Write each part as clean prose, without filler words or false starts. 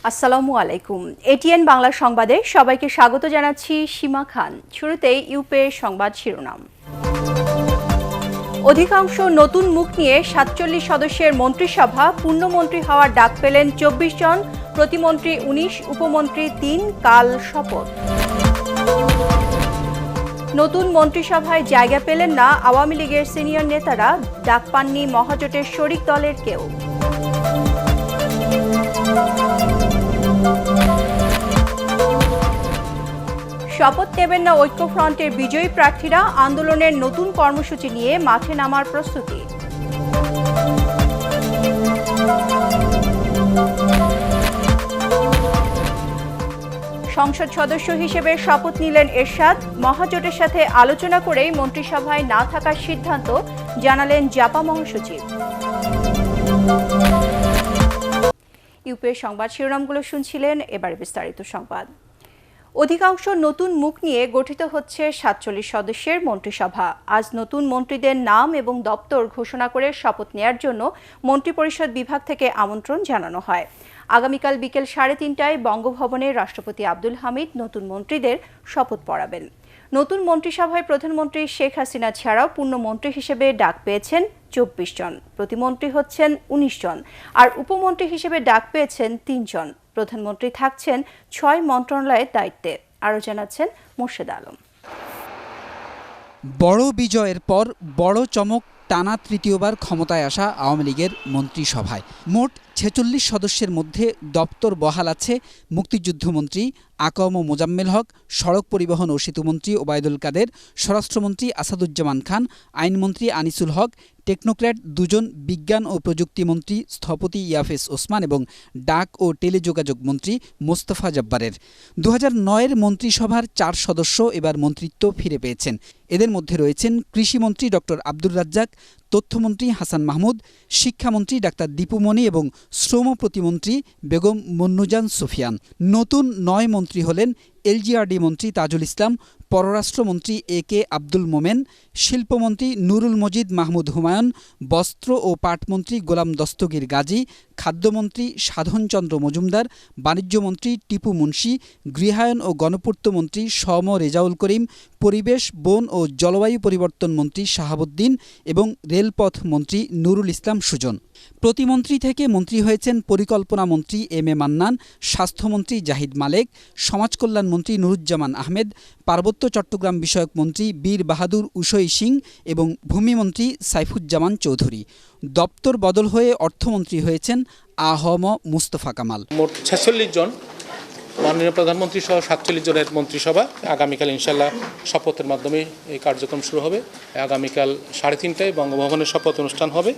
আসসালামু আলাইকুম। এটিএন বাংলা সংবাদে সবাইকে স্বাগত জানাচ্ছি সীমা খান। শুরুতেই ইউপে সংবাদ শিরোনাম। অধিকাংশ নতুন মুখ নিয়ে ৪৭ সদস্যের মন্ত্রিসভা, পূর্ণমন্ত্রী হওয়ার ডাক পেলেন ২৪ জন, প্রতিমন্ত্রী ১৯, উপমন্ত্রী ৩, কাল শপথ। নতুন মন্ত্রিসভায় জায়গা পেলেন না আওয়ামী লীগের সিনিয়র নেতারা, ডাক পাননি মহাজোটের শরিক দলের কেউ। শপথ নেবেন না ঐক্যফ্রন্টের বিজয়ী প্রার্থীরা, আন্দোলনের নতুন কর্মসূচি নিয়ে মাঠে নামার প্রস্তুতি। সংসদ সদস্য হিসেবে শপথ নিলেন এরশাদ, মহাজোটের সাথে আলোচনা করেই মন্ত্রিসভায় না থাকার সিদ্ধান্ত জানালেন জাপা মহাসচিব। ইউপির সংবাদ শিরোনামগুলো শুনছিলেন, এবারে বিস্তারিত সংবাদ। অধিকাংশ নতুন মুখ নিয়ে গঠিত হচ্ছে ৪৭ সদস্যের মন্ত্রিসভা। আজ নতুন মন্ত্রীদের নাম এবং দপ্তর ঘোষণা করে শপথ নেয়ার জন্য মন্ত্রিপরিষদ বিভাগ থেকে আমন্ত্রণ জানানো হয়। আগামীকাল বিকেল ৩:৩০টায় বঙ্গভবনে রাষ্ট্রপতি আব্দুল হামিদ নতুন মন্ত্রীদের শপথ পড়াবেন। নতুন মন্ত্রিসভায় প্রধানমন্ত্রী শেখ হাসিনা ছাড়াও পূর্ণমন্ত্রী হিসেবে ডাক পেয়েছেন ২৪ জন, প্রতিমন্ত্রী হচ্ছেন ১৯ জন, আর উপমন্ত্রী হিসেবে ডাক পেয়েছেন ৩ জন। প্রধানমন্ত্রী থাকছেন ৬ মন্ত্রণালয়ের দায়িত্বে। আরও জানাচ্ছেন মোর্শেদ আলম। বড় বিজয়ের পর বড় চমক, টানা তৃতীয়বার ক্ষমতায় আসা আওয়ামী লীগের মন্ত্রিসভায় মোট ৪৬ সদস্যের মধ্যে দপ্তর বহাল আছে মুক্তিযুদ্ধমন্ত্রী আকম মোজাম্মেল হক, সড়ক পরিবহন ও সেতুমন্ত্রী ওবায়দুল কাদের, স্বরাষ্ট্রমন্ত্রী আসাদুজ্জামান খান, আইনমন্ত্রী আনিসুল হক, টেকনোক্র্যাট ২ জন, বিজ্ঞান ও প্রযুক্তিমন্ত্রী স্থপতি ইয়াফেস ওসমান এবং ডাক ও টেলিযোগাযোগ মন্ত্রী মোস্তফা জব্বারের। ২০০৯-এর মন্ত্রিসভার ৪ সদস্য এবার মন্ত্রিত্ব ফিরে পেয়েছেন। এদের মধ্যে রয়েছেন কৃষিমন্ত্রী ডক্টর আব্দুর রাজ্জাক, তথ্যমন্ত্রী হাসান মাহমুদ, শিক্ষামন্ত্রী ডাক্তার দীপু মনি এবং শ্রম প্রতিমন্ত্রী বেগম মন্নুজান সুফিয়ান। নতুন ৯ মন্ত্রী হলেন এলজিআরডি মন্ত্রী তাজুল ইসলাম, পররাষ্ট্রমন্ত্রী এ.কে আব্দুল মোমেন, শিল্পমন্ত্রী নুরুল মজিদ মাহমুদ হুমায়ুন, বস্ত্র ও পাটমন্ত্রী গোলাম দস্তগীর গাজী, খাদ্যমন্ত্রী সাধনচন্দ্র মজুমদার, বাণিজ্যমন্ত্রী টিপু মুন্সি, গৃহায়ন ও গণপূর্তমন্ত্রী সম রেজাউল করিম, পরিবেশ, বন ও জলবায়ু পরিবর্তন মন্ত্রী শাহাবুদ্দিন এবং রেলপথ মন্ত্রী নুরুল ইসলাম সুজন। প্রতিমন্ত্রী থেকে মন্ত্রী হয়েছেন পরিকল্পনা মন্ত্রী এম.এ মান্নান, স্বাস্থ্যমন্ত্রী জাহিদ মালেক, সমাজকল্যাণ মন্ত্রী নুরুজ্জামান আহমেদ, পার্বত্য চট্টগ্রাম বিষয়ক মন্ত্রী বীর বাহাদুর উসই সিং এবং ভূমিমন্ত্রী সাইফুজ্জামান চৌধুরী। দপ্তর বদল হয়ে অর্থমন্ত্রী হয়েছেন আ.হ.ম মুস্তফা কামাল। মোট ৪৬ জন, মাননীয় প্রধানমন্ত্রী সহ ৪৭ জনের মন্ত্রিসভা। আগামীকাল ইনশাল্লাহ শপথের মাধ্যমে এই কার্যক্রম শুরু হবে। আগামীকাল ৩:৩০টায় বঙ্গভবনে শপথ অনুষ্ঠান হবে।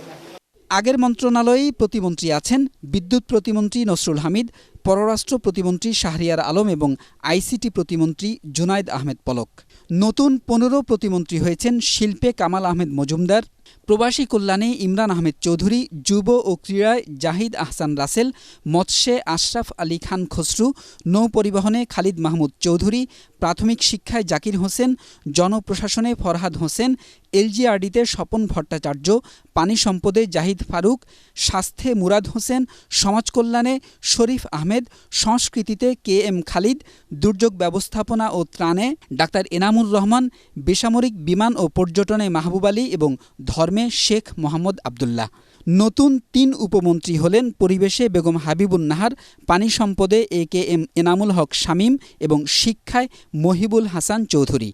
আগের মন্ত্রণালয়েই প্রতিমন্ত্রী আছেন বিদ্যুৎ প্রতিমন্ত্রী নসরুল হামিদ, পররাষ্ট্র প্রতিমন্ত্রী শাহরিয়ার আলম এবং আইসিটি প্রতিমন্ত্রী জুনাইদ আহমেদ পলক। নতুন ১৫ প্রতিমন্ত্রী হয়েছেন শিল্পে কামাল আহমেদ মজুমদার, প্রবাসী কল্যাণে ইমরান আহমেদ চৌধুরী, যুব ও ক্রীড়ায় জাহিদ আহসান রাসেল, মৎস্যে আশরাফ আলী খান খসরু, নৌ পরিবহনে খালিদ মাহমুদ চৌধুরী, প্রাথমিক শিক্ষায় জাকির হোসেন, জনপ্রশাসনে ফরহাদ হোসেন, এলজিআরডিতে স্বপন ভট্টাচার্য, পানি সম্পদে জাহিদ ফারুক, স্বাস্থ্যে মুরাদ হোসেন, সমাজকল্যাণে শরীফ আহমেদ, সংস্কৃতিতে কে.এম খালিদ, দুর্যোগ ব্যবস্থাপনা ও ত্রাণে ডাক্তার এনামুর রহমান, বেসামরিক বিমান ও পর্যটনে মাহবুব আলী এবং ধর্মে শেখ মোহাম্মদ আবদুল্লাহ। নতুন ৩ উপমন্ত্রী হলেন পরিবেশে বেগম হাবিবুন নাহার, পানি সম্পদে এ.কে.এম এনামুল হক শামীম এবং শিক্ষায় মহিবুল হাসান চৌধুরী।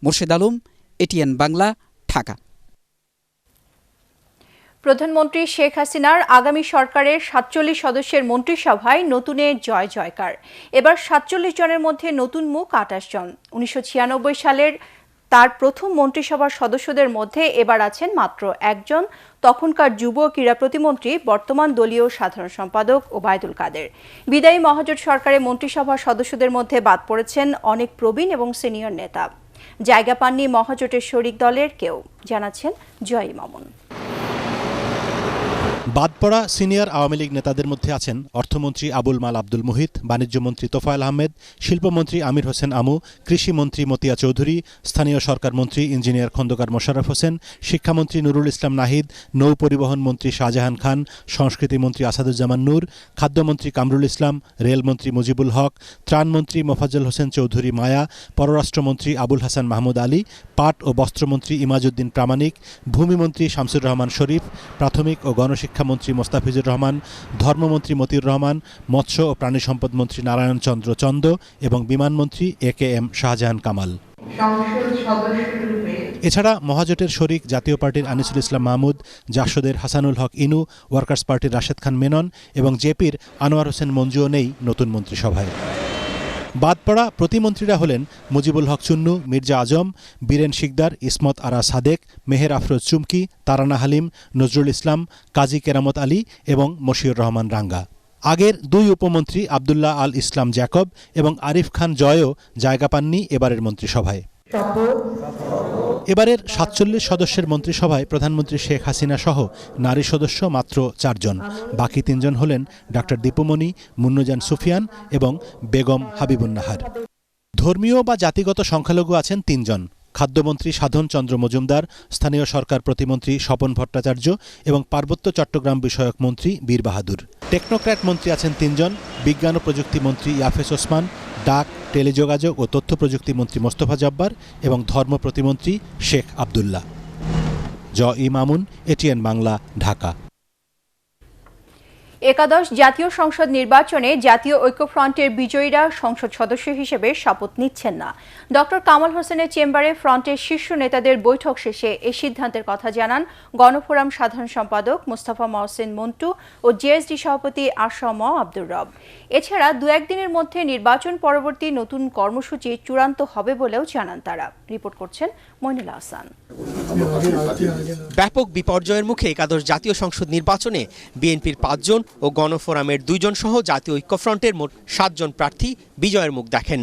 মোর্শেদ আলম, এটিএন বাংলা, ঢাকা। প্রধানমন্ত্রী শেখ হাসিনার আগামী সরকারের ৪৭ সদস্যের মন্ত্রিসভায় নতুনের জয় জয়কার। এবার ৪৭ জনের মধ্যে নতুন মুখ ২৮ জন। ১৯৯৬ সালের তার প্রথম মন্ত্রিসভার সদস্যদের মধ্যে এবার আছেন মাত্র একজন, তখনকার যুব ক্রীড়া প্রতিমন্ত্রী, বর্তমান দলীয় সাধারণ সম্পাদক ওবায়দুল কাদের। বিদায়ী মহাজোট সরকারের মন্ত্রিসভার সদস্যদের মধ্যে বাদ পড়েছেন অনেক প্রবীণ এবং সিনিয়র নেতা। জায়গা পাননি মহাজোটের শরিক দলের কেউ, জানাচ্ছেন জয় মামুন। বাদ পড়া সিনিয়র আওয়ামী লীগ নেতাদের মধ্যে আছেন অর্থমন্ত্রী আবুল মাল আব্দুল মুহিত, বাণিজ্যমন্ত্রী তোফায়েল আহমেদ, শিল্পমন্ত্রী আমির হোসেন আমু, কৃষিমন্ত্রী মতিয়া চৌধুরী, স্থানীয় সরকার মন্ত্রী ইঞ্জিনিয়ার খন্দকার মোশাররফ হোসেন, শিক্ষামন্ত্রী নুরুল ইসলাম নাহিদ, নৌ পরিবহন মন্ত্রী শাহজাহান খান, সংস্কৃতি মন্ত্রী আসাদুজ্জামান নূর, খাদ্যমন্ত্রী কামরুল ইসলাম, রেলমন্ত্রী মুজিবুল হক, ত্রাণমন্ত্রী মোফাজ্জল হোসেন চৌধুরী মায়া, পররাষ্ট্রমন্ত্রী আবুল হাসান মাহমুদ আলী, পাট ও বস্ত্রমন্ত্রী ইমাজউদ্দিন প্রামাণিক, ভূমিমন্ত্রী শামসুর রহমান শরীফ, প্রাথমিক ও গণশিক্ষামন্ত্রী মোস্তাফিজুর রহমান, ধর্মমন্ত্রী মতিউর রহমান, মৎস্য ও প্রাণী সম্পদ মন্ত্রী নারায়ণ চন্দ্র চন্দ এবং বিমানমন্ত্রী AKM শাহজাহান কামাল। এছাড়া মহাজোটের শরিক জাতীয় পার্টির আনিসুল ইসলাম মাহমুদ, জাসদের হাসানুল হক ইনু, ওয়ার্কার্স পার্টির রাশেদ খান মেনন এবং জেপির আনোয়ার হোসেন মঞ্জুও নেই নতুন মন্ত্রিসভায়। বাদ পড়া প্রতিমন্ত্রীরা হলেন মুজিবুল হক চুন্নু, মির্জা আজম, বীরেন শিকদার, ইসমত আরা সাদেক, মেহের আফরোজ চুমকি, তারানা হালিম, নজরুল ইসলাম, কাজী কেরামত আলী এবং মশিউর রহমান রাঙ্গা। আগের দুই উপমন্ত্রী আবদুল্লাহ আল ইসলাম জ্যাকব এবং আরিফ খান জয়ও জায়গা পাননি এবারের মন্ত্রিসভায়। এবারের ৪৭ সদস্যের মন্ত্রিসভায় প্রধানমন্ত্রী শেখ হাসিনা সহ নারী সদস্য মাত্র ৪ জন। বাকি ৩ জন হলেন ডাক্তার দীপুমণি, মুন্নুজান সুফিয়ান এবং বেগম হাবিবুন্নাহার। ধর্মীয় বা জাতিগত সংখ্যালঘু আছেন ৩ জন। খাদ্যমন্ত্রী সাধন চন্দ্র মজুমদার, স্থানীয় সরকার প্রতিমন্ত্রী স্বপন ভট্টাচার্য এবং পার্বত্য চট্টগ্রাম বিষয়ক মন্ত্রী বীর বাহাদুর। টেকনোক্র্যাট মন্ত্রী আছেন 3 জন, বিজ্ঞান ও প্রযুক্তি মন্ত্রী ইয়াফেস ওসমান, ডাক, টেলিযোগাযোগ ও তথ্য প্রযুক্তি মন্ত্রী মোস্তফা জব্বার এবং ধর্ম প্রতিমন্ত্রী শেখ আবদুল্লাহ। মামুন, ATN বাংলা, ঢাকা। একাদশ জাতীয় সংসদ নির্বাচনে জাতীয় ঐক্যফ্রন্টের বিজয়ীরা সংসদ সদস্য হিসেবে শপথ নিচ্ছেন না। ডক্টর কামাল হোসেনের চেম্বারে ফ্রন্টের শীর্ষ নেতাদের বৈঠক শেষে এই সিদ্ধান্তের কথা জানান গণফোরাম সাধারণ সম্পাদক মোস্তফা মহসিন মন্টু ও জেএসডি সভাপতি আসম আব্দুর রব। এছাড়া ২-১ দিনের মধ্যে নির্বাচন পরবর্তী নতুন কর্মসূচি চূড়ান্ত হবে বলেও জানান তারা। রিপোর্ট করছেন মইনুল হাসান। ব্যাপক বিপর্যয়ের মুখে একাদশ জাতীয় সংসদ নির্বাচনে বিএনপির ৫ জন ও গণফোরামের ২ জন সহ জাতীয় ঐক্যফ্রন্টের মোট ৭ জন প্রার্থী বিজয়ের মুখ দেখেন।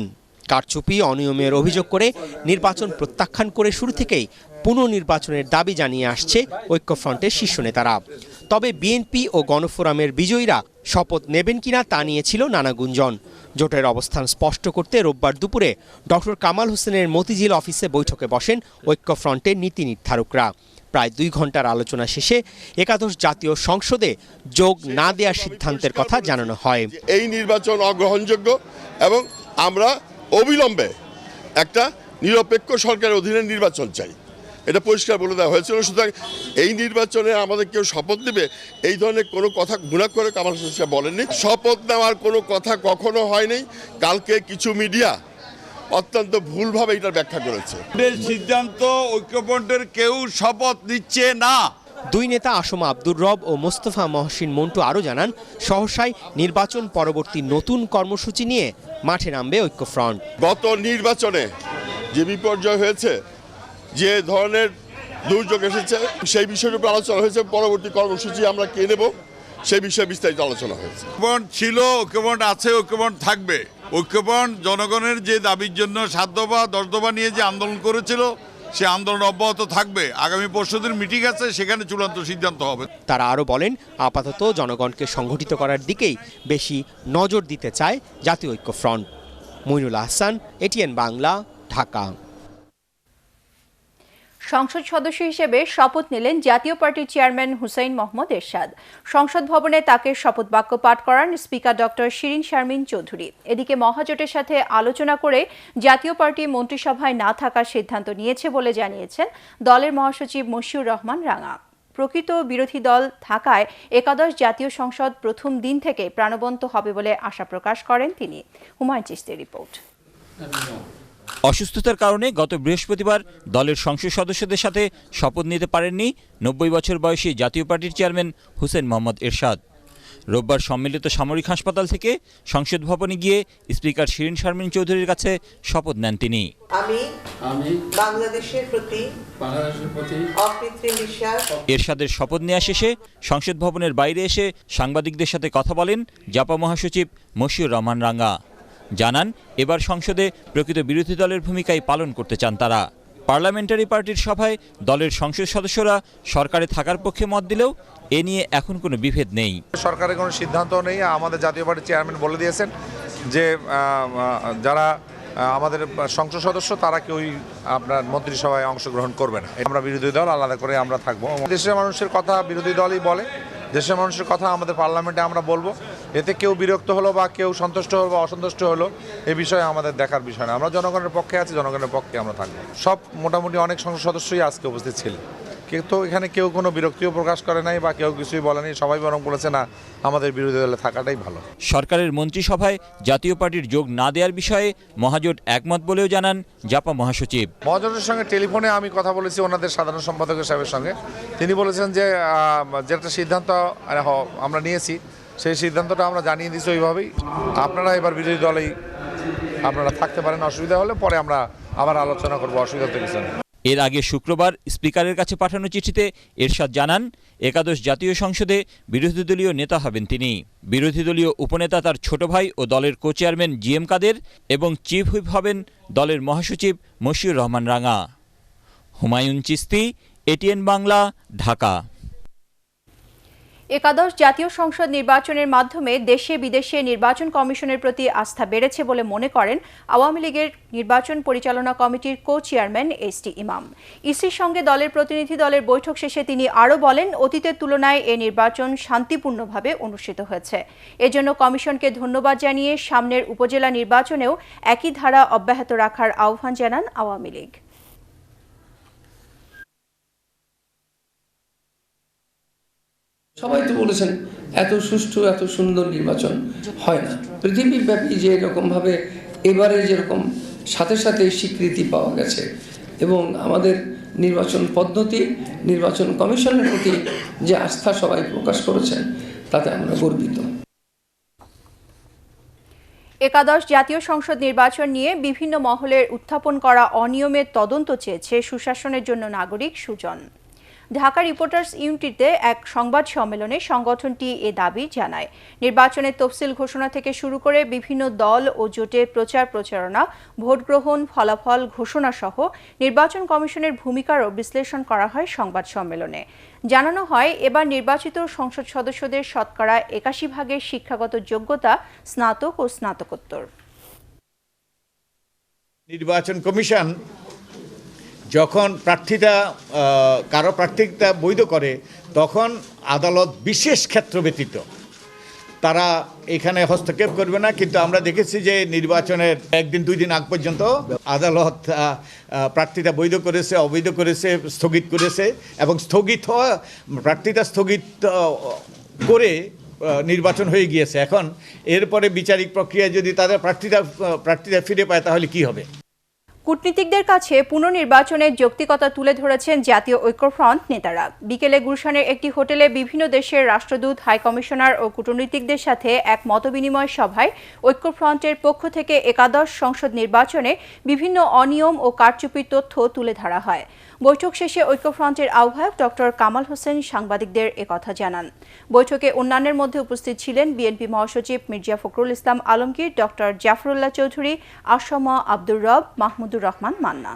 কারচুপি, অনিয়মের অভিযোগ করে নির্বাচন প্রত্যাখ্যান করে শুরু থেকেই পুনর্নির্বাচনের দাবি জানিয়ে আসছে ঐক্যফ্রন্টের শীর্ষ নেতারা। তবে বিএনপি ও গণফোরামের বিজয়ীরা শপথ নেবেন কিনা তা নিয়ে ছিল নানা গুঞ্জন। জোটের অবস্থান স্পষ্ট করতে রোববার দুপুরে ডক্টর কামাল হোসেনের মতিঝিল অফিসে বৈঠকে বসেন ঐক্যফ্রন্টের নীতি নির্ধারকরা। প্রায় 2 ঘন্টার আলোচনা শেষে একাদশ জাতীয় সংসদে যোগ না দেওয়ার সিদ্ধান্তের কথা জানানো হয়। এই নির্বাচন অগ্রহণযোগ্য এবং আমরা অবিলম্বে একটা নিরপেক্ষ সরকারের অধীনে নির্বাচন চাই, এটা পরিষ্কার বলে দেওয়া হয়েছিল। সুতরাং এই নির্বাচনে আমাদের কেউ শপথ নেবে এই ধরনের কোনো কথা গুণা করে কামাল হোসেন সাহেব বলেননি। শপথ নেওয়ার কোনো কথা কখনো হয়নি। কালকে কিছু মিডিয়া অত্যন্ত ভুলভাবে এটার ব্যাখ্যা করেছে। সিদ্ধান্ত ঐক্যফ্রন্টের কেউ শপথ নিচ্ছে না। দুই নেতা আসম আব্দুর রব ও মোস্তফা মহসিন মন্টু আরও জানান, সহসায় নির্বাচন পরবর্তী নতুন কর্মসূচি নিয়ে মাঠে নামবে ঐক্যফ্রন্ট। গত নির্বাচনে যে বিপর্যয় হয়েছে, যে ধরনের দুর্যোগ এসেছে, সেই বিষয়ের উপর আলোচনা হয়েছে। পরবর্তী কর্মসূচি আমরা কে নেব সেই বিষয়ে বিস্তারিত আলোচনা হয়েছে। ঐক্যফ্রন্ট ছিল, ঐক্যফ্রন্ট আছে, ঐক্যফ্রন্ট থাকবে। ঐক্যফ্রন্ট জনগণের যে দাবির জন্য 7 দফা 10 দফা নিয়ে যে আন্দোলন করেছিল, সে আন্দোলন অব্যাহত থাকবে। আগামী পরশুদিন মিটিং আছে, সেখানে চূড়ান্ত সিদ্ধান্ত হবে। তারা আরও বলেন, আপাতত জনগণকে সংগঠিত করার দিকেই বেশি নজর দিতে চায় জাতীয় ঐক্যফ্রন্ট। মইনুল হাসান, ATN বাংলা, ঢাকা। সংসদ সদস্য হিসেবে শপথ নিলেন জাতীয় পার্টির চেয়ারম্যান হুসাইন মোহাম্মদ এরশাদ। সংসদ ভবনে তাকে শপথ বাক্য পাঠ করান স্পিকার ডক্টর শিরিন শারমিন চৌধুরী। এদিকে মহাজোটের সাথে আলোচনা করে জাতীয় পার্টি মন্ত্রিসভায় না থাকার সিদ্ধান্ত নিয়েছে বলে জানিয়েছেন দলের মহাসচিব মশিউর রহমান রাঙা। প্রকৃত বিরোধী দল থাকায় একাদশ জাতীয় সংসদ প্রথম দিন থেকে প্রাণবন্ত হবে বলে আশা প্রকাশ করেন তিনি। হুমায়ুন চিশতির রিপোর্ট। অসুস্থতার কারণে গত বৃহস্পতিবার দলের সংসদ সদস্যদের সাথে শপথ নিতে পারেননি 90 বছর বয়সী জাতীয় পার্টির চেয়ারম্যান হুসেইন মোহাম্মদ এরশাদ। রোববার সম্মিলিত সামরিক হাসপাতাল থেকে সংসদ ভবনে গিয়ে স্পিকার শিরিন শারমিন চৌধুরীর কাছে শপথ নেন তিনি। আমি বাংলাদেশের প্রতি অকৃত্রিম বিশ্বাস। এরশাদের শপথ নেওয়া শেষে সংসদ ভবনের বাইরে এসে সাংবাদিকদের সাথে কথা বলেন জাপা মহাসচিব মশিউর রহমান রাঙ্গা। জানান, এবার সংসদে প্রকৃত বিরোধী দলের ভূমিকাই পালন করতে চান তারা। পার্লামেন্টারি পার্টির সভায় দলের সংসদ সদস্যরা সরকারে থাকার পক্ষে মত দিলেও এ নিয়ে এখন কোনো বিভেদ নেই। সরকারের কোনো সিদ্ধান্ত নেই। আমাদের জাতীয় পার্টির চেয়ারম্যান বলে দিয়েছেন যে যারা আমাদের সংসদ সদস্য তারা কেউই আপনার মন্ত্রিসভায় অংশগ্রহণ করবে না। আমরা বিরোধী দল আলাদা করে আমরা থাকবো। দেশের মানুষের কথা বিরোধী দলই বলে, দেশের মানুষের কথা আমাদের পার্লামেন্টে আমরা বলবো। এতে কেউ বিরক্ত হলো বা কেউ সন্তুষ্ট হলো বা অসন্তুষ্ট হলো এ বিষয়ে আমাদের দেখার বিষয় না। আমরা জনগণের পক্ষে আছি, জনগণের পক্ষে আমরা থাকবো। সব মোটামুটি অনেক সংসদ সদস্যই আজকে উপস্থিত ছিলেন, কিন্তু এখানে কেউ কোনো বিরক্তিও প্রকাশ করে নাই বা কেউ কিছুই বলেনি। সবাই বরং বলেছে না, আমাদের বিরোধী দলে থাকাটাই ভালো। সরকারের মন্ত্রিসভায় জাতীয় পার্টির যোগ না দেওয়ার বিষয়ে মহাজোট একমত বলেও জানান জাপা মহাসচিব। মহাজোটের সঙ্গে টেলিফোনে আমি কথা বলেছি ওনাদের সাধারণ সম্পাদক সাহেবের সঙ্গে। তিনি বলেছেন যে যেটা সিদ্ধান্ত আমরা নিয়েছি সেই সিদ্ধান্তটা আমরা জানিয়ে দিচ্ছি ওইভাবেই। আপনারা এবার বিরোধী দলেই আপনারা থাকতে পারেন, অসুবিধা হলে পরে আমরা আবার আলোচনা করবো, অসুবিধা তো কিছু নেই। এর আগে শুক্রবার স্পিকারের কাছে পাঠানো চিঠিতে এরশাদ জানান একাদশ জাতীয় সংসদে বিরোধী দলীয় নেতা হবেন তিনি। বিরোধী দলীয় উপনেতা তার ছোট ভাই ও দলের কো চেয়ারম্যান জিএম কাদের এবং চিফ হুইপ হবেন দলের মহাসচিব মশিউর রহমান রাঙা। হুমায়ুন চিস্তি, এটিএন বাংলা, ঢাকা। একাদশ জাতীয় সংসদ নির্বাচনের মাধ্যমে দেশে বিদেশে নির্বাচন কমিশনের প্রতি আস্থা বেড়েছে বলে মনে করেন আওয়ামী লীগের নির্বাচন পরিচালনা কমিটির কো চেয়ারম্যান এস.টি. ইমাম। ইসির সঙ্গে দলের প্রতিনিধি দলের বৈঠক শেষে তিনি আরও বলেন, অতীতের তুলনায় এ নির্বাচন শান্তিপূর্ণভাবে অনুষ্ঠিত হয়েছে। এজন্য কমিশনকে ধন্যবাদ জানিয়ে সামনের উপজেলা নির্বাচনেও একই ধারা অব্যাহত রাখার আহ্বান জানান আওয়ামী লীগ। সবাই তো বলেছেন এত সুষ্ঠু এত সুন্দর নির্বাচন হয় না পৃথিবীব্যাপী। যে এরকমভাবে এবারে যেরকম সাথে সাথে স্বীকৃতি পাওয়া গেছে এবং আমাদের নির্বাচন পদ্ধতি, নির্বাচন কমিশনের প্রতি যে আস্থা সবাই প্রকাশ করেছেন তাতে আমরা গর্বিত। একাদশ জাতীয় সংসদ নির্বাচন নিয়ে বিভিন্ন মহলের উত্থাপন করা অনিয়মের তদন্ত চেয়েছে সুশাসনের জন্য নাগরিক সুজন। ঢাকা রিপোর্টার্স ইউনিটিতে এক সংবাদ সম্মেলনে সংগঠনটি এ দাবি জানায়। নির্বাচনের তফসিল ঘোষণা থেকে শুরু করে বিভিন্ন দল ও জোটের প্রচার প্রচারণা, ভোট গ্রহণ, ফলাফল ঘোষণা সহ নির্বাচন কমিশনের ভূমিকারও বিশ্লেষণ করা হয় সংবাদ সম্মেলনে। জানানো হয়, এবার নির্বাচিত সংসদ সদস্যদের শতকরা ৮১% শিক্ষাগত যোগ্যতা স্নাতক ও স্নাতকোত্তর। নির্বাচন কমিশন যখন কারো প্রার্থিতা বৈধ করে তখন আদালত বিশেষ ক্ষেত্র ব্যতীত তারা এখানে হস্তক্ষেপ করবে না। কিন্তু আমরা দেখেছি যে নির্বাচনের একদিন দুই দিন আগ পর্যন্ত আদালত প্রার্থিতা বৈধ করেছে, অবৈধ করেছে, স্থগিত করেছে এবং প্রার্থিতা স্থগিত করে নির্বাচন হয়ে গিয়েছে। এখন এরপরে বিচারিক প্রক্রিয়ায় যদি তাদের প্রার্থিতা ফিরে পায় তাহলে কি হবে? কূটনীতিকদের কাছে পুনর্নির্বাচনের যৌক্তিকতা তুলে ধরেছেন জাতীয় ঐক্যফ্রন্ট নেতারা। বিকেলে গুলশানের একটি হোটেলে বিভিন্ন দেশের রাষ্ট্রদূত, হাইকমিশনার ও কূটনীতিকদের সাথে এক মতবিনিময় সভায় ঐক্যফ্রন্টের পক্ষ থেকে একাদশ সংসদ নির্বাচনে বিভিন্ন অনিয়ম ও কারচুপির তথ্য তুলে ধরা হয়। বৈঠক শেষে ঐক্যফ্রন্টের আহ্বায়ক ডক্টর কামাল হোসেন সাংবাদিকদের একথা জানান। বৈঠকে অন্যান্যের মধ্যে উপস্থিত ছিলেন বিএনপি মহাসচিব মির্জা ফখরুল ইসলাম আলমগীর, ডক্টর জাফরুল্লাহ চৌধুরী, আসমা আব্দুর রব, মাহমুদুর রহমান মান্না।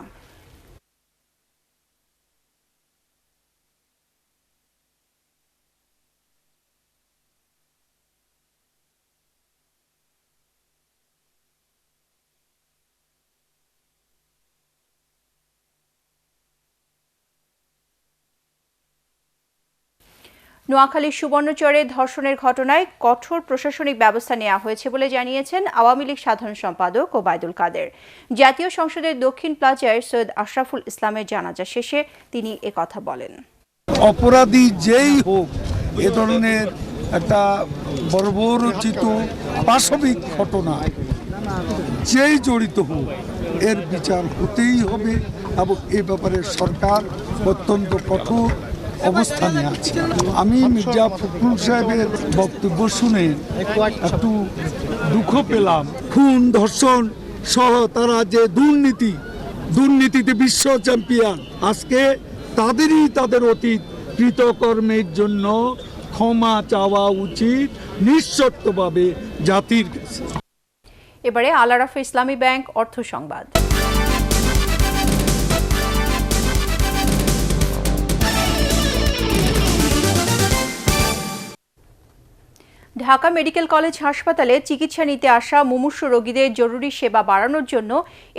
নোয়াখালীর সুবর্ণচরে ধর্ষণের ঘটনায় কঠোর প্রশাসনিক ব্যবস্থা নেওয়া হয়েছে বলে জানিয়েছেন আওয়ামী লীগ সাধারণ সম্পাদক ওবায়দুল কাদের। জাতীয় সংসদের দক্ষিণ প্লাজায় সৈয়দ আশরাফুল ইসলামের জানাজা শেষে তিনি একথা বলেন। অপরাধী যেই হোক, এ ধরনের একটা বর্বরচিত পাশবিক ঘটনা যেই জড়িত হোক এর বিচার হতেই হবে এবং এ ব্যাপারে সরকার অত্যন্ত কঠোর অবস্থানে আছে। আমি মির্জা ফখরুল সাহেবের বক্তব্য শুনে একটু দুঃখ পেলাম। খুন, ধর্ষণ সহ তারা যে দুর্নীতিতে বিশ্ব চ্যাম্পিয়ন, আজকে তাদের অতীত কৃতকর্মের জন্য ক্ষমা চাওয়া উচিত নিঃশর্তভাবে জাতির কাছে। এবারে আল আরাফা ইসলামী ব্যাংক অর্থ সংবাদ। ঢাকা মেডিকেল কলেজ হাসপাতালে চিকিৎসা নিতে আসা মুমূর্ষু রোগীদের জরুরি সেবা বাড়ানোর জন্য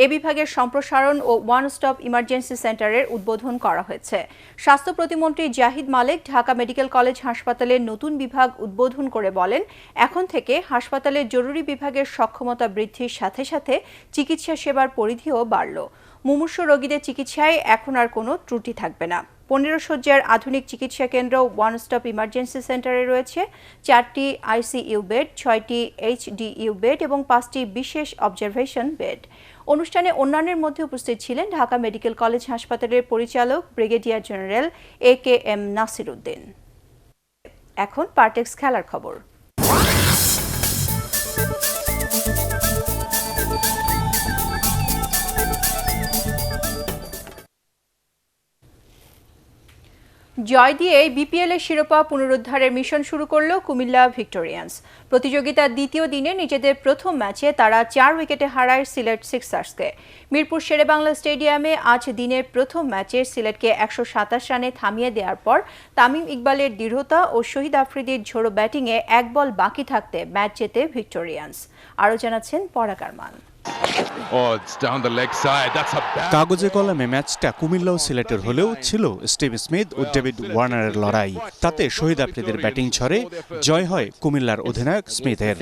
এ বিভাগের সম্প্রসারণ ও ওয়ান স্টপ ইমার্জেন্সি সেন্টারের উদ্বোধন করা হয়েছে। স্বাস্থ্য প্রতিমন্ত্রী জাহিদ মালেক ঢাকা মেডিকেল কলেজ হাসপাতালের নতুন বিভাগ উদ্বোধন করে বলেন, এখন থেকে হাসপাতালের জরুরি বিভাগের সক্ষমতা বৃদ্ধির সাথে সাথে চিকিৎসা সেবার পরিধিও বাড়ল। মুমূর্ষু রোগীদের চিকিৎসায় এখন আর কোনো ত্রুটি থাকবে না। 15 শয্যার আধুনিক চিকিৎসা কেন্দ্র ওয়ান স্টপ ইমার্জেন্সি সেন্টারে রয়েছে 4টি আইসিইউ বেড, 6টি এইচডিইউ বেড এবং 5টি বিশেষ অবজারভেশন বেড। অনুষ্ঠানে অন্যান্যের মধ্যে উপস্থিত ছিলেন ঢাকা মেডিকেল কলেজ হাসপাতালের পরিচালক brigadier general AKM Nasir Uddin. এখন পার্টেক্স খেলার খবর। জয় দিয়ে বিপিএল এর শিরোপা পুনরুদ্ধারের মিশন শুরু করল কুমিল্লা ভিক্টোরিয়ান্স। প্রতিযোগিতার দ্বিতীয় দিনে নিজেদের প্রথম ম্যাচে তারা 4 উইকেটে হারায় সিলেট সিক্সার্সকে। মিরপুর শেরেবাংলা স্টেডিয়ামে আজ দিনের প্রথম ম্যাচে সিলেটকে 127 রানে থামিয়ে দেওয়ার পর তামিম ইকবালের দৃঢ়তা ও শহীদ আফ্রিদির ঝোড়ো ব্যাটিংয়ে 1 বল বাকি থাকতে ম্যাচ জেতে ভিক্টোরিয়ান্স। আরও জানাচ্ছেন পরাগ আরমান। কাগজে কলমে ম্যাচটা কুমিল্লা ও সিলেটের হলেও ছিল স্টিভ স্মিথ ও ডেভিড ওয়ার্নারের লড়াই। তাতে শহীদ আফ্রিদির ব্যাটিং ঝড়ে জয় হয় কুমিল্লার অধিনায়ক স্মিথের।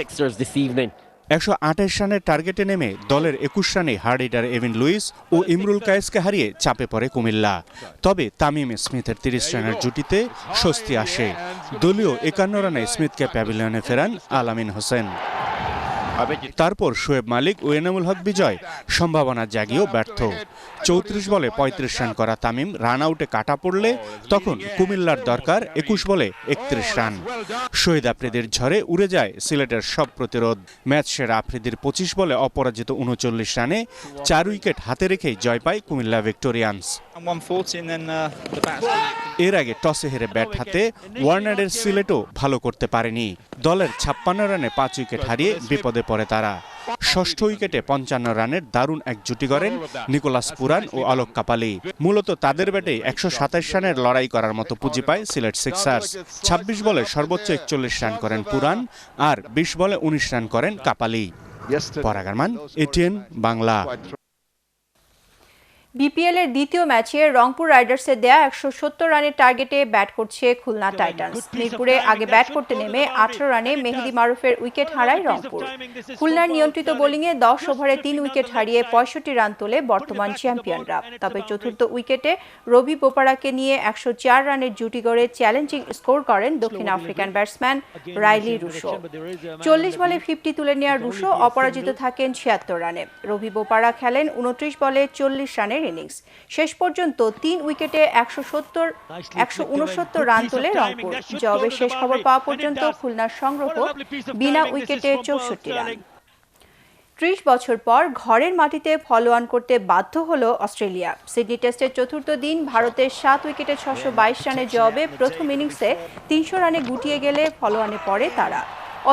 128 রানের টার্গেটে নেমে দলের 21 রানে হার্ড হিটার এভিন লুইস ও ইমরুল কায়েসকে হারিয়ে চাপে পড়ে কুমিল্লা। তবে তামিম স্মিথের 30 রানের জুটিতে স্বস্তি আসে। দলীয় 51 রানে স্মিথকে প্যাভিলিয়নে ফেরান আল আমিন হোসেন। তারপর শোয়েব মালিক ও এনামুল হক বিজয় সম্ভাবনা জাগিয়েও ব্যর্থ। 34 বলে 35 রান করা তামিম রান আউটে কাটা পড়লে তখন কুমিল্লার দরকার 21 বলে 31 রান। শহীদ আফ্রিদির ঝড়ে উড়ে যায় সিলেটের সব প্রতিরোধ। ম্যাচ সেরা আফ্রিদির 25 বলে অপরাজিত 39 রানে 4 উইকেট হাতে রেখেই জয় পায় কুমিল্লা ভিক্টোরিয়ান্স। এর আগে টসে হেরে ব্যাট হাতে ওয়ার্নারের সিলেটও ভালো করতে পারেনি। দলের 56 রানে 5 উইকেট হারিয়ে বিপদে পড়ে তারা। ষষ্ঠ উইকেটে 55 রানের দারুণ এক জুটি করেন নিকোলাস পুরান ও আলোক কাপালি। মূলত তাদের ব্যাটে 127 রানের লড়াই করার মতো পুঁজি পায় সিলেট সিক্সার্স। 26 বলে সর্বোচ্চ 41 রান করেন পুরান আর 20 বলে 19 রান করেন কাপালি। পরাগ আরমান, ATN বাংলা। বিপিএল এর দ্বিতীয় ম্যাচে রংপুর রাইডার্সের দেয়া 170 রানের টার্গেটে ব্যাট করছে খুলনা টাইটান্স। মিরপুরে আগে ব্যাট করতে নেমে 18 রানে মেহেদি মারুফের উইকেট হারায় রংপুর। খুলনার নিয়ন্ত্রিত বোলিংয়ে 10 ওভারে 3 উইকেট হারিয়ে 65 রান তোলে বর্তমান চ্যাম্পিয়নরা। তবে চতুর্থ উইকেটে রবি বোপারাকে নিয়ে 104 রানের জুটি গড়ে চ্যালেঞ্জিং স্কোর করেন দক্ষিণ আফ্রিকান ব্যাটসম্যান রাইলি রুশো। 40 বলে 50 তুলে নেওয়া রুশো অপরাজিত থাকেন 76 রানে। রবি বোপারা খেলেন 29 বলে 40 রানের ইনিংস। শেষ পর্যন্ত 3 উইকেটে 169 রান তোলে রংপুর। জবাবে শেষ খবর পাওয়া পর্যন্ত খুলনার সংগ্রহ বিনা উইকেটে 64 রান। 30 বছর পর ঘরের মাটিতে ফলোঅন করতে বাধ্য হলো অস্ট্রেলিয়া। সিডনি টেস্টের চতুর্থ দিন ভারতের 7 উইকেটে 622 রানের জবাবে প্রথম ইনিংসে 300 রানে গুটিয়ে গেলে ফলোঅনে পড়ে তারা।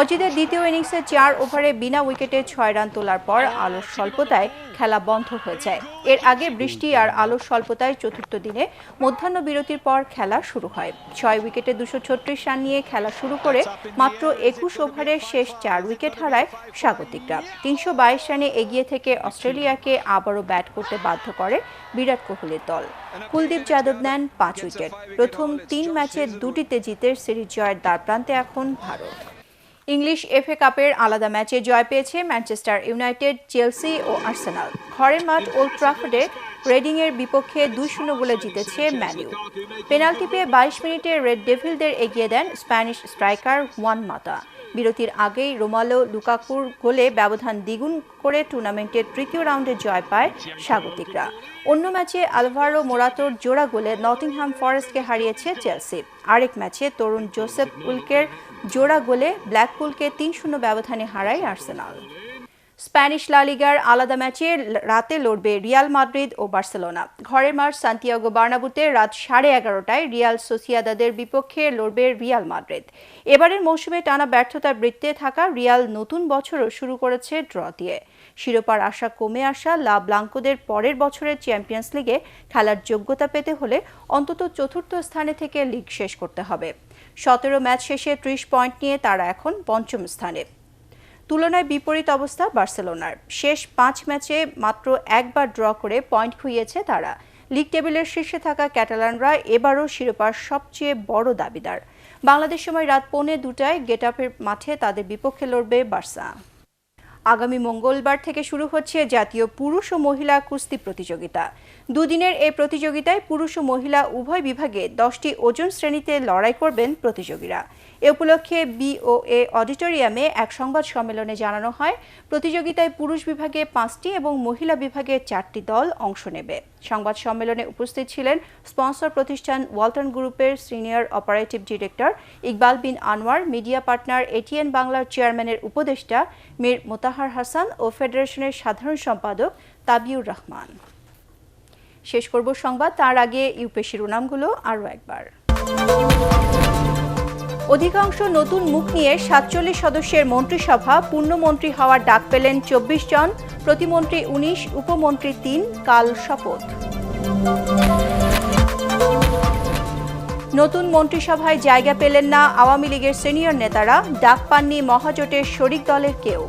অজিদের দ্বিতীয় ইনিংসে 4 ওভারে বিনা উইকেটে 6 রান তোলার পর আলোর স্বল্পতায় খেলা বন্ধ হয়ে যায়। এর আগে বৃষ্টি আর আলোর স্বল্পতায় চতুর্থ দিনে মধ্যাহ্ন বিরতির পর খেলা শুরু হয়। 6 উইকেটে 236 রান নিয়ে খেলা শুরু করে মাত্র 21 ওভারের শেষ 4 উইকেট হারায় স্বাগতিকরা। 322 রানে এগিয়ে থেকে অস্ট্রেলিয়াকে আবারও ব্যাট করতে বাধ্য করে বিরাট কোহলির দল। কুলদীপ যাদব নেন 5 উইকেট। প্রথম 3 ম্যাচে 2টিতে জিতে সিরিজ জয়ের দ্বারপ্রান্তে এখন ভারত। ইংলিশ FA কাপের আলাদা ম্যাচে জয় পেয়েছে ম্যানচেস্টার ইউনাইটেড, চেলসি ও আর্সেনাল। ঘরের মাঠ ওল্ড ট্রাফোর্ডে রেডিংয়ের বিপক্ষে 2-0 গোলে জিতেছে ম্যানইউ। পেনাল্টি পেয়ে 22 মিনিটে রেড ডেভিলদের এগিয়ে দেন স্প্যানিশ স্ট্রাইকার ওয়ান মাতা। বিরতির আগেই রোমালো লুকাকুর গোলে ব্যবধান দ্বিগুণ করে টুর্নামেন্টের তৃতীয় রাউন্ডে জয় পায় স্বাগতিকরা। অন্য ম্যাচে আলভারো মোরাতোর জোড়া গোলে নটিংহ্যাম ফরেস্টকে হারিয়েছে চেলসি। আরেক ম্যাচে তরুণ জোসেফ উইলকের জোড়া গোলে ব্ল্যাকপুলকে 3-0 ব্যবধানে হারায় আর্সেনাল। স্প্যানিশ লা লিগার আলাদা ম্যাচে রাতে লড়বে রিয়াল মাদ্রিদ ও বার্সেলোনা। ঘরের মাঠ সান্তিয়াগো বার্নাবুতে রাত 11:30টায় রিয়াল সোসিয়াদাদের বিপক্ষে লড়বে রিয়াল মাদ্রিদ। এবারের মৌসুমে টানা ব্যর্থতার বৃত্তে থাকা রিয়াল নতুন বছরও শুরু করেছে ড্র দিয়ে। শিরোপার আশা কমে আসা লা ব্লাঙ্কোদের পরের বছরের চ্যাম্পিয়ন্স লিগে খেলার যোগ্যতা পেতে হলে অন্তত চতুর্থ স্থানে থেকে লিগ শেষ করতে হবে। 17 ম্যাচ শেষে 30 পয়েন্ট নিয়ে তারা এখন পঞ্চম স্থানে। তুলনায় বিপরীত অবস্থা বার্সেলোনার। শেষ 5 ম্যাচে মাত্র একবার ড্র করে পয়েন্ট খুইয়েছে তারা। লিগ টেবিলের শীর্ষে থাকা ক্যাটালানরা এবারও শিরোপার সবচেয়ে বড় দাবিদার। বাংলাদেশ সময় রাত 1:45 গেটাফের মাঠে তাদের বিপক্ষে লড়বে বার্সা। আগামী মঙ্গলবার থেকে শুরু হচ্ছে জাতীয় পুরুষ ও মহিলা কুস্তি প্রতিযোগিতা। দুদিনের এই প্রতিযোগিতায় পুরুষ ও মহিলা উভয় বিভাগে 10টি ওজন শ্রেণীতে লড়াই করবেন প্রতিযোগীরা। এ উপলক্ষে বিওএ অডিটোরিয়ামে এক সংবাদ সম্মেলনে জানানো হয়, প্রতিযোগিতায় পুরুষ বিভাগে 5টি এবং মহিলা বিভাগে 4টি দল অংশ নেবে। সংবাদ সম্মেলনে উপস্থিত ছিলেন স্পন্সর প্রতিষ্ঠান ওয়ালটন গ্রুপের সিনিয়র অপারেটিভ ডিরেক্টর ইকবাল বিন আনোয়ার, মিডিয়া পার্টনার এটিএন বাংলার চেয়ারম্যানের উপদেষ্টা মীর মোতাহার হাসান ও ফেডারেশনের সাধারণ সম্পাদক তাবিউর রহমান। শেষ করব সংবাদ, তার আগে ইউপে শিরোনামগুলো আরও একবার। অধিকাংশ নতুন মুখ নিয়ে 47 সদস্যের মন্ত্রিসভা, পূর্ণমন্ত্রী হওয়ার ডাক পেলেন 24 জন, প্রতিমন্ত্রী 19, উপমন্ত্রী 3, কাল শপথ। নতুন মন্ত্রিসভায় জায়গা পেলেন না আওয়ামী লীগের সিনিয়র নেতারা, ডাক পাননি মহাজোটের শরিক দলের কেউ।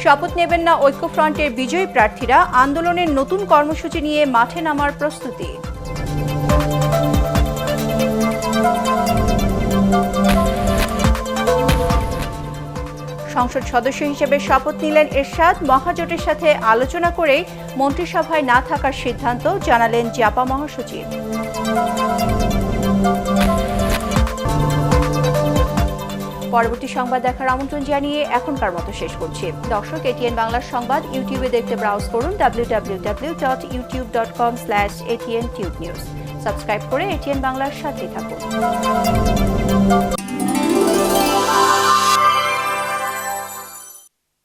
শপথ নেবেন না ঐক্যফ্রন্টের বিজয়ী প্রার্থীরা, আন্দোলনের নতুন কর্মসূচি নিয়ে মাঠে নামার প্রস্তুতি। সংসদ সদস্য হিসেবে শপথ নিলেন এরশাদ, মহাজোটের সাথে আলোচনা করে মন্ত্রিসভায় না থাকার সিদ্ধান্ত জানালেন জাপা মহাসচিব। পরবর্তী সংবাদ দেখার আমন্ত্রণ জানিয়ে এখনকার মতো শেষ করছি। দর্শক, এটিএন বাংলার সংবাদ ইউটিউবে দেখতে ব্রাউজ করুন www.youtube.com/ATN Tube News। সাবস্ক্রাইব করে এটিএন বাংলার সাথে থাকুন।